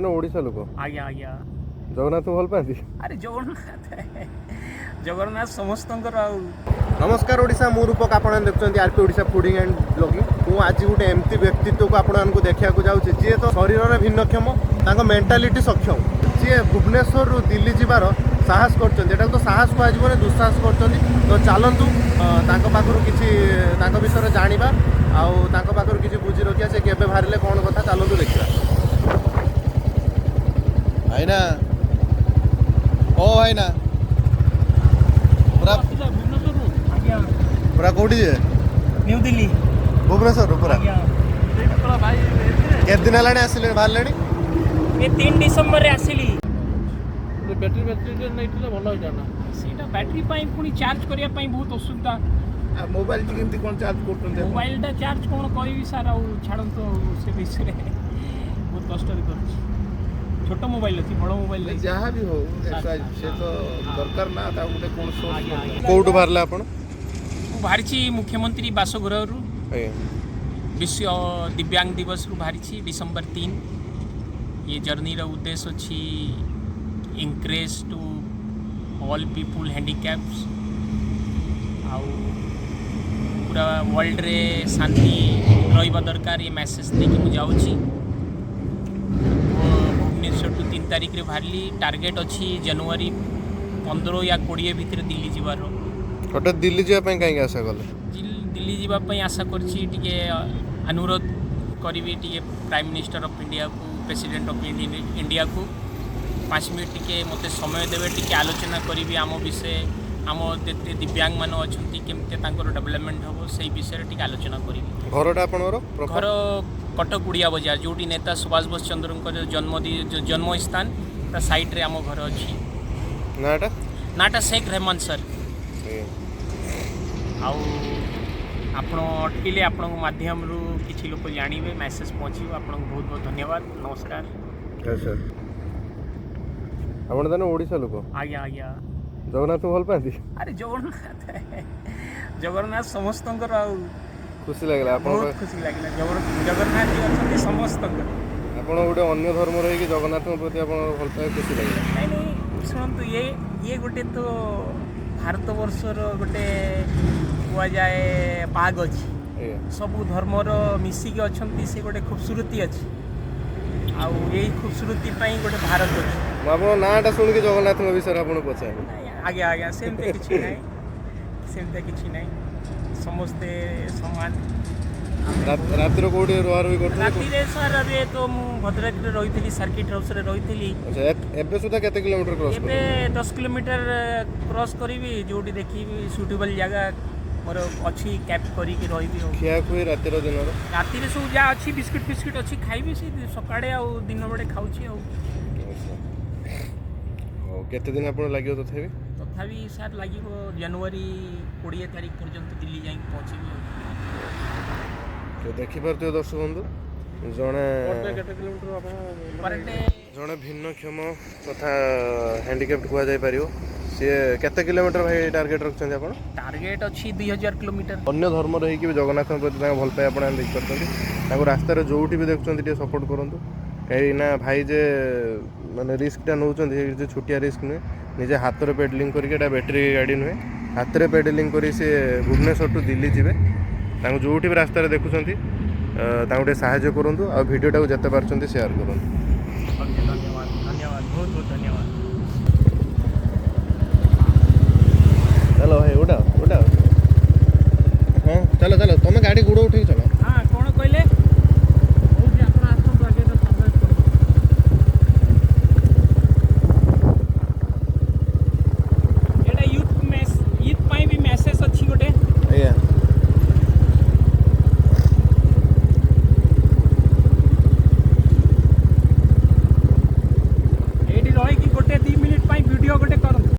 ताने ओडिशा लोक आज्ञा आज्ञा जगन्नाथ भल पाती अरे जगन्नाथ जगन्नाथ समस्त नमस्कार ओडिशा मु रूपक आप देखते RP Odisha fooding and blogging मु आज गोटे एमती व्यक्तित्व को आपको देखा जाऊँगी जी तो शरीर भिन्नक्षम मेंटालिटी सक्षम जी भुवनेश्वर दिल्ली जीवार साहस कर तो साहस कह दुस्साहस कर तो चलतु पाखर किसी विषय जाना आखर किसी बुझी रखिया से केवे बाहर कौन कथा चलतु देखा भाईना ओ भाईना पूरा पूरा कौटी जे न्यू दिल्ली भुवनेश्वर पूरा केते दिन है आसिले बाहर ये 3 डिसेंबर रे आसिली बैटरी बैटरी नहीं भल हो जाना सीटा बैटरी पाई पुनी चार्ज करिया पाई बहुत असुविधा मोबाइल केमती कोन चार्ज करतन मोबाइल दा चार्ज कोन कहबी सर आ छाड़न तो से विषय रे बहुत कष्ट रे कर छोटो मोबाइल अछि बड़ मोबाइल नहीं जहाँ भी हो से तो दरकार ना ता गोटे कोन सोर्स कोउट बाहरला आपण बाहरिची मुख्यमंत्री बासगृह रु विश्व दिव्यांग दिवस रु बाहरिची डिसेंबर 3 ये जर्नी रा उद्देश्य अछि इंकरेज टू ऑल पीपुल हैंडिकैप्स आउ पूरा वर्ल्ड रे शांति रहिबा दरकार ये मैसेज देकी मु जाउची भुवनेश्वर टू 3 तारिख रे बाहरली टार्गेट अछि जनवरी 15 या 20 भितर दिल्ली जीवार हठात दिल्ली जावा पई काई आशा कले दिल्ली जीवा पई आशा करछि टिके अनुरोध करिवि टिके प्राइम मिनिस्टर ऑफ इंडिया को प्रेसिडेंट ऑफ इंडिया को 5 मिनट टिके मते समय देवे टिके आलोचना करिवि आम विषय आम जेते दिव्यांग मान अछंती केमते तांकर डेवलपमेंट हो सही विषय टिके आलोचना करिवि घरटा आपनरो घर कटक उड़िया बाजार जोटी नेता सुभाष बोस चंद्र जन्म स्थान ता साइड रे आम घर अछि नाटा शेख रहमान सर आउ आपण अटकिले आपण माध्यम रु किछि लोक जानिबे मैसेज पहुँचो आपण बहुत बहुत धन्यवाद नमस्कार अच्छा आपण ताने ओडिशा लोक आज्ञा आज्ञा जगन्नाथ भल पाती अरे जगन्नाथ समस्त खुशी लागला बहुत खुशी लागला जगन्नाथ जी अछंती समस्त आपण गोटे अन्य धर्म रही जगन्नाथ प्रति आपण भल पाए खुशी लागला नहीं सुनतु ये गोटे तो भारत वर्षर गोटे हुआ जाए बाग अच्छी सबू धर्मर मिसिकी अच्छी से गोटे खूबसूरती अच्छी आउ यही खूबसूरती गोटे भारत अच्छी आप नाटा शुणिक जगन्नाथ विषय आप पचार आज्ञा आज्ञा सेमती किसी ना सेमती किसी ना समस्ते समान रातिर कोडी रुआ रुई करथि रातिर सर अबे तो मु भद्रक रे रहितली सर्किट हाउस रे रहितली अच्छा एबे सुधा केते किलोमीटर क्रॉस एबे 10 किलोमीटर क्रॉस करबी जोटी देखिबी सुटेबल जगह मोर अच्छी कैब करी के रहिबी हो खिया खुई रातिर दिन रातिर सब जा अच्छी बिस्किट बिस्किट अच्छी खाइबी से सकाळे आ दिन बडे खाउची आ केते दिन आपण लागियो तथापि सर लागिबो जनवरी 20 तारिख पर्यंत दिल्ली जाई पहुंचीबी तो देखि पारते दर्शक बंधु जणे जणे भिन्नक्षम तथा हैंडिकैप्ड कुआ जाय परियो सी केते किलोमीटर भाई टार्गेट रखछन आपण टार्गेट अछि 2000 किलोमीटर अन्य धर्म रही कि जगन्नाथ प्रति भल पाए आपण देख करछन रास्ता रे जोठी भी देखछन टे सपोर्ट करंतु कहीं ना भाई जे माने रिस्कटा नौछन जे छोटिया रिस्क नुहे निजे हाथ रे पेडलिंग करके एटा बैटरी गाड़ी नुहे हाथ रे पेडलिंग करी से भुवनेश्वर टू दिल्ली जिवे तांको जोठी भी रास्ता रे देखुछंती तांको टे सहायता करंतु आ वीडियोटा को जते पारछंती शेयर करंतु धन्यवाद धन्यवाद बहुत बहुत धन्यवाद चलो भाई उड़ा हाँ चलो चलो तुम गाड़ी गुड़ उठे चलो